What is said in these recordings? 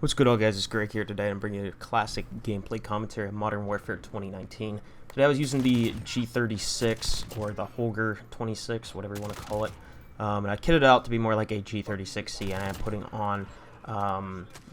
What's good, all guys? It's Greg here today. I'm bringing you a classic gameplay commentary of Modern Warfare 2019. Today I was using the G36 or the Holger-26, whatever you want to call it, and I kitted it out to be more like a G36C, and I'm putting on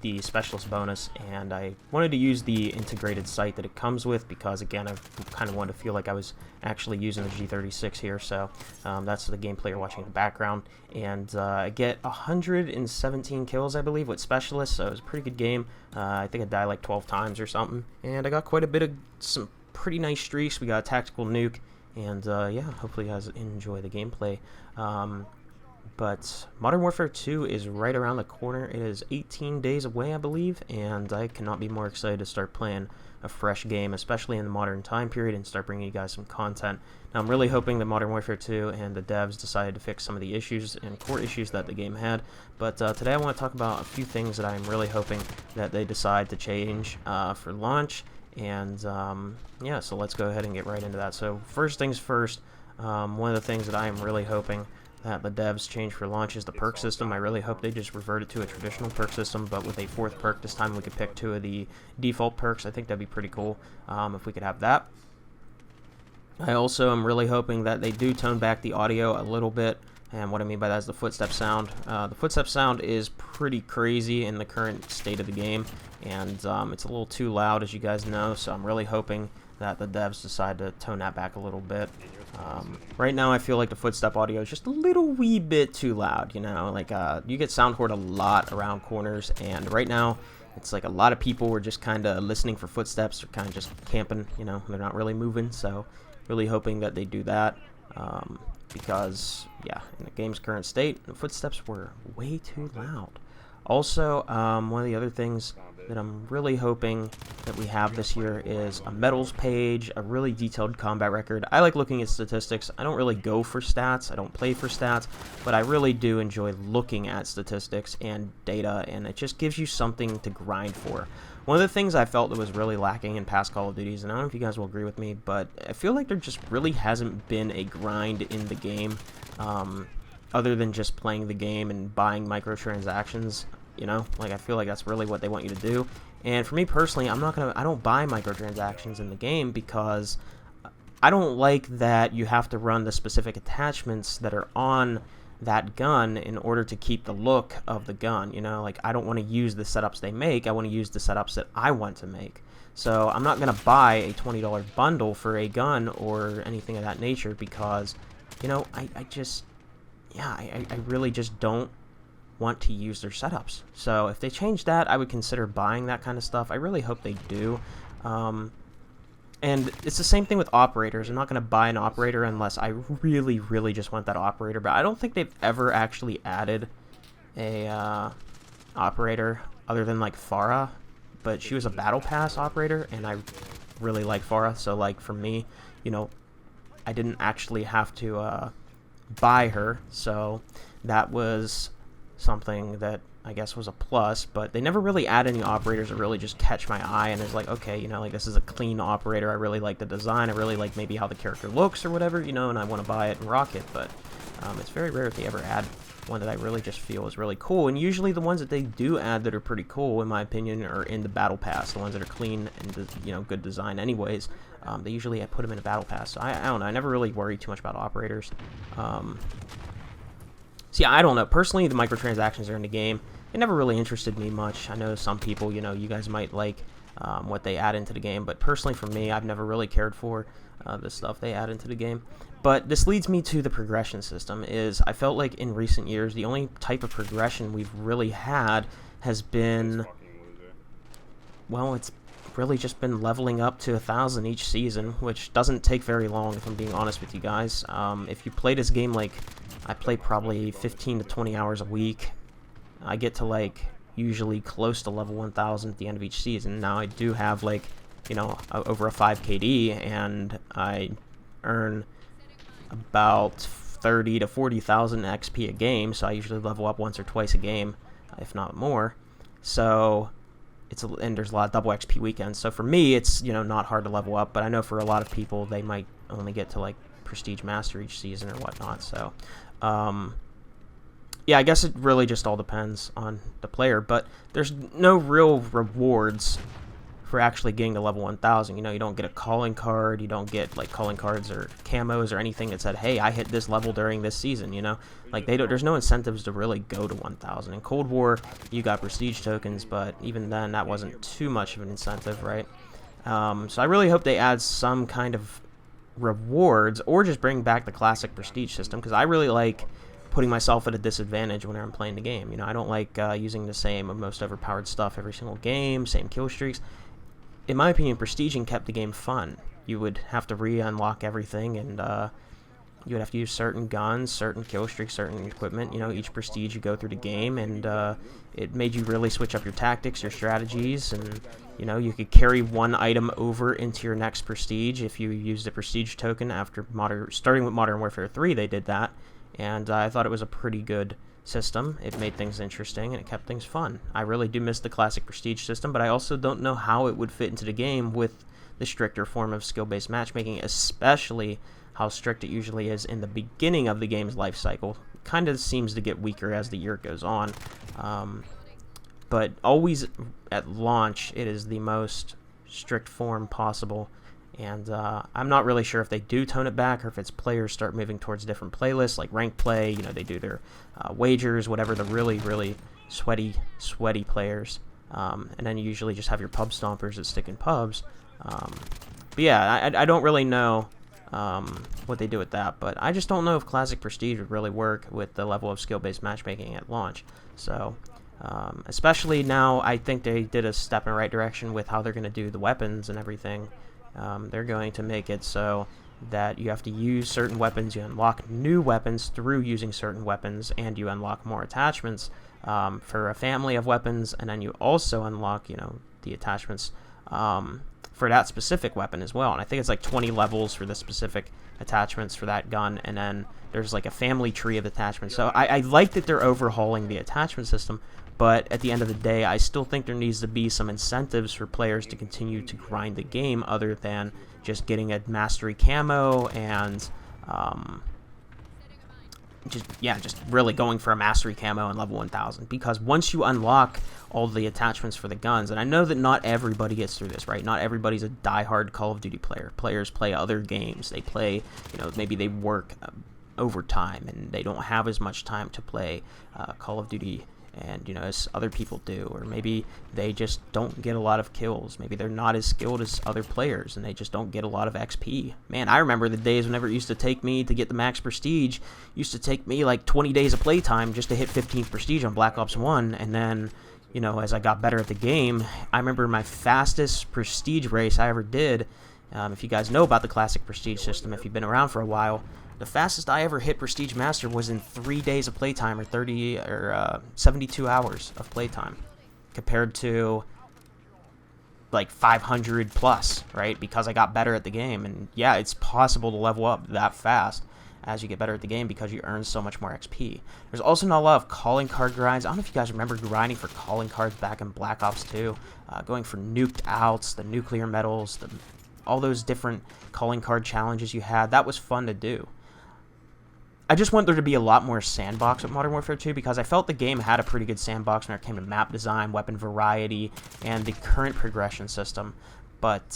the specialist bonus, and I wanted to use the integrated sight that it comes with because, again, I kind of wanted to feel like I was actually using the G36 here. So that's the gameplay you're watching in the background, and I get 117 kills, I believe, with specialists, so it was a pretty good game. I think I died like 12 times or something, and I got quite a bit of some pretty nice streaks. We got a tactical nuke, and yeah, hopefully you guys enjoy the gameplay. But Modern Warfare 2 is right around the corner. It is 18 days away, I believe, and I cannot be more excited to start playing a fresh game, especially in the modern time period, and start bringing you guys some content. Now, I'm really hoping that Modern Warfare 2 and the devs decided to fix some of the issues and core issues that the game had. But today I want to talk about a few things that I'm really hoping that they decide to change for launch. And yeah, so let's go ahead and get right into that. So first things first, one of the things that I am really hoping that the devs change for launch is the perk system. I really hope they just revert it to a traditional perk system, but with a fourth perk this time we could pick two of the default perks. I think that'd be pretty cool if we could have that. I also am really hoping that they do tone back the audio a little bit, and what I mean by that is the footstep sound. The footstep sound is pretty crazy in the current state of the game, and it's a little too loud, as you guys know, so I'm really hoping that the devs decide to tone that back a little bit. Right now I feel like the footstep audio is just a little wee bit too loud, you know, like you get sound horde a lot around corners, and right now it's like a lot of people were just kind of listening for footsteps, or kind of just camping, you know, they're not really moving, so really hoping that they do that, because yeah, in the game's current state, the footsteps were way too loud. Also, one of the other things that I'm really hoping that we have this year is a medals page, a really detailed combat record. I like looking at statistics. I don't really go for stats. I don't play for stats, but I really do enjoy looking at statistics and data, and it just gives you something to grind for. One of the things I felt that was really lacking in past Call of Duties, and I don't know if you guys will agree with me, but I feel like there just really hasn't been a grind in the game, other than just playing the game and buying microtransactions. You know, like I feel like that's really what they want you to do. And for me personally, I don't buy microtransactions in the game because I don't like that you have to run the specific attachments that are on that gun in order to keep the look of the gun. You know, like I don't want to use the setups they make. I want to use the setups that I want to make. So I'm not going to buy a $20 bundle for a gun or anything of that nature because, you know, I really just don't want to use their setups. So if they change that, I would consider buying that kind of stuff. I really hope they do. And it's the same thing with operators. I'm not going to buy an operator unless I really, really just want that operator. But I don't think they've ever actually added a operator other than like Farah. But she was a battle pass operator, and I really like Farah. So like for me, you know, I didn't actually have to buy her. So that was something that I guess was a plus, but they never really add any operators that really just catch my eye, and it's like, okay, you know, like this is a clean operator, I really like the design, I really like maybe how the character looks or whatever, you know, and I want to buy it and rock it. But it's very rare if they ever add one that I really just feel is really cool, and usually the ones that they do add that are pretty cool, in my opinion, are in the battle pass. The ones that are clean and, you know, good design anyways, they usually put them in a battle pass. So I don't know, I never really worry too much about operators. See, I don't know. Personally, the microtransactions are in the game. It never really interested me much. I know some people, you know, you guys might like what they add into the game, but personally for me, I've never really cared for the stuff they add into the game. But this leads me to the progression system. I felt like in recent years, the only type of progression we've really had has been, well, it's really just been leveling up to 1,000 each season, which doesn't take very long, if I'm being honest with you guys. If you play this game like I play probably 15 to 20 hours a week, I get to like usually close to level 1,000 at the end of each season. Now I do have like, you know, over a 5 KD, and I earn about 30 to 40,000 XP a game, so I usually level up once or twice a game, if not more. So and there's a lot of double XP weekends, so for me it's, you know, not hard to level up, but I know for a lot of people they might only get to like Prestige Master each season or whatnot. So yeah, I guess it really just all depends on the player, but there's no real rewards for actually getting to level 1000. You know, you don't get a calling card, you don't get like calling cards or camos or anything that said, hey, I hit this level during this season, you know? Like there's no incentives to really go to 1000. In Cold War, you got prestige tokens, but even then that wasn't too much of an incentive, right? So I really hope they add some kind of rewards or just bring back the classic prestige system, because I really like putting myself at a disadvantage when I'm playing the game. You know, I don't like using the same most overpowered stuff every single game, same kill streaks. In my opinion, prestiging kept the game fun. You would have to re-unlock everything, and you would have to use certain guns, certain kill streaks, certain equipment. You know, each prestige you go through the game, and it made you really switch up your tactics, your strategies, and you know, you could carry one item over into your next prestige if you used a prestige token after starting with Modern Warfare 3. They did that, and I thought it was a pretty good system. It made things interesting, and it kept things fun. I really do miss the classic prestige system, but I also don't know how it would fit into the game with the stricter form of skill-based matchmaking, especially how strict it usually is in the beginning of the game's life cycle. Kind of seems to get weaker as the year goes on, but always at launch it is the most strict form possible. And I'm not really sure if they do tone it back, or if it's players start moving towards different playlists, like rank play. You know, they do their wagers, whatever, the really, really sweaty players. And then you usually just have your pub stompers that stick in pubs. But yeah, I don't really know what they do with that. But I just don't know if Classic Prestige would really work with the level of skill-based matchmaking at launch. So, especially now, I think they did a step in the right direction with how they're going to do the weapons and everything. They're going to make it so that you have to use certain weapons, you unlock new weapons through using certain weapons, and you unlock more attachments for a family of weapons, and then you also unlock, you know, the attachments for that specific weapon as well. And I think it's like 20 levels for the specific attachments for that gun, and then there's like a family tree of attachments. So I like that they're overhauling the attachment system, but at the end of the day, I still think there needs to be some incentives for players to continue to grind the game other than just getting a mastery camo and just really going for a mastery camo and level 1000. Because once you unlock all the attachments for the guns, and I know that not everybody gets through this, right? Not everybody's a diehard Call of Duty player. Players play other games. They play, you know, maybe they work overtime and they don't have as much time to play Call of Duty, and you know, as other people do, or maybe they just don't get a lot of kills. Maybe they're not as skilled as other players and they just don't get a lot of XP. Man, I remember the days whenever it used to take me to get the max prestige, used to take me like 20 days of playtime just to hit 15th prestige on Black Ops 1, and then, you know, as I got better at the game, I remember my fastest prestige race I ever did, if you guys know about the classic prestige system, if you've been around for a while, the fastest I ever hit Prestige Master was in 3 days of playtime, or 72 hours of playtime, compared to like 500 plus, right? Because I got better at the game. And yeah, it's possible to level up that fast as you get better at the game because you earn so much more XP. There's also not a lot of calling card grinds. I don't know if you guys remember grinding for calling cards back in Black Ops 2, going for nuked outs, the nuclear medals, all those different calling card challenges you had. That was fun to do. I just want there to be a lot more sandbox with Modern Warfare 2, because I felt the game had a pretty good sandbox when it came to map design, weapon variety, and the current progression system. But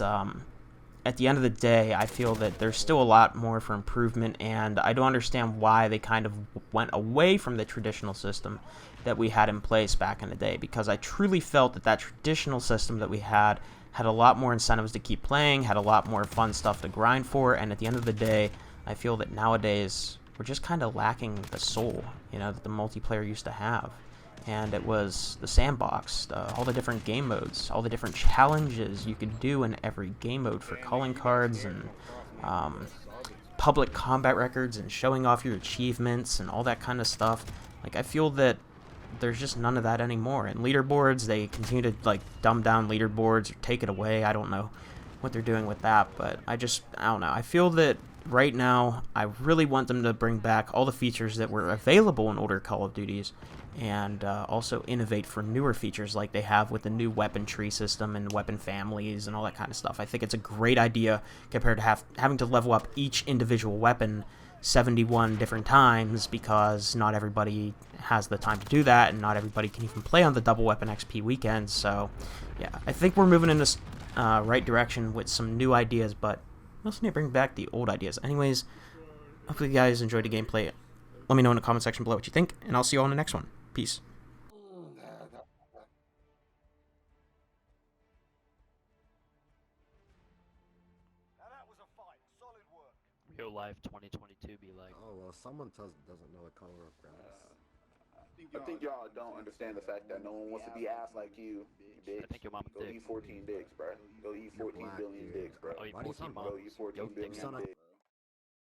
at the end of the day, I feel that there's still a lot more for improvement, and I don't understand why they kind of went away from the traditional system that we had in place back in the day, because I truly felt that that traditional system that we had a lot more incentives to keep playing, had a lot more fun stuff to grind for, and at the end of the day, I feel that nowadays we're just kind of lacking the soul, you know, that the multiplayer used to have. And it was the sandbox, all the different game modes, all the different challenges you could do in every game mode for calling cards, and public combat records, and showing off your achievements and all that kind of stuff. Like, I feel that there's just none of that anymore. And leaderboards, they continue to like dumb down leaderboards or take it away. I don't know what they're doing with that, but I don't know. I feel that right now, I really want them to bring back all the features that were available in older Call of Duties, and also innovate for newer features like they have with the new weapon tree system and weapon families and all that kind of stuff. I think it's a great idea compared to having to level up each individual weapon 71 different times, because not everybody has the time to do that, and not everybody can even play on the double weapon XP weekends. So yeah, I think we're moving in this right direction with some new ideas, but we also need to bring back the old ideas. Anyways, hopefully you guys enjoyed the gameplay. Let me know in the comment section below what you think, and I'll see you all in the next one. Peace. Real life 2022 be like. Oh, well, someone doesn't know the color of grass. I think y'all don't understand the fact that no one wants to be ass like you, bitch. I think your mama's Go dick. eat 14 dicks, bro. Go eat 14 billion dicks, bro. Oh, you Why do you 14 sound Go mom. eat 14 Yo, billion son of- dicks.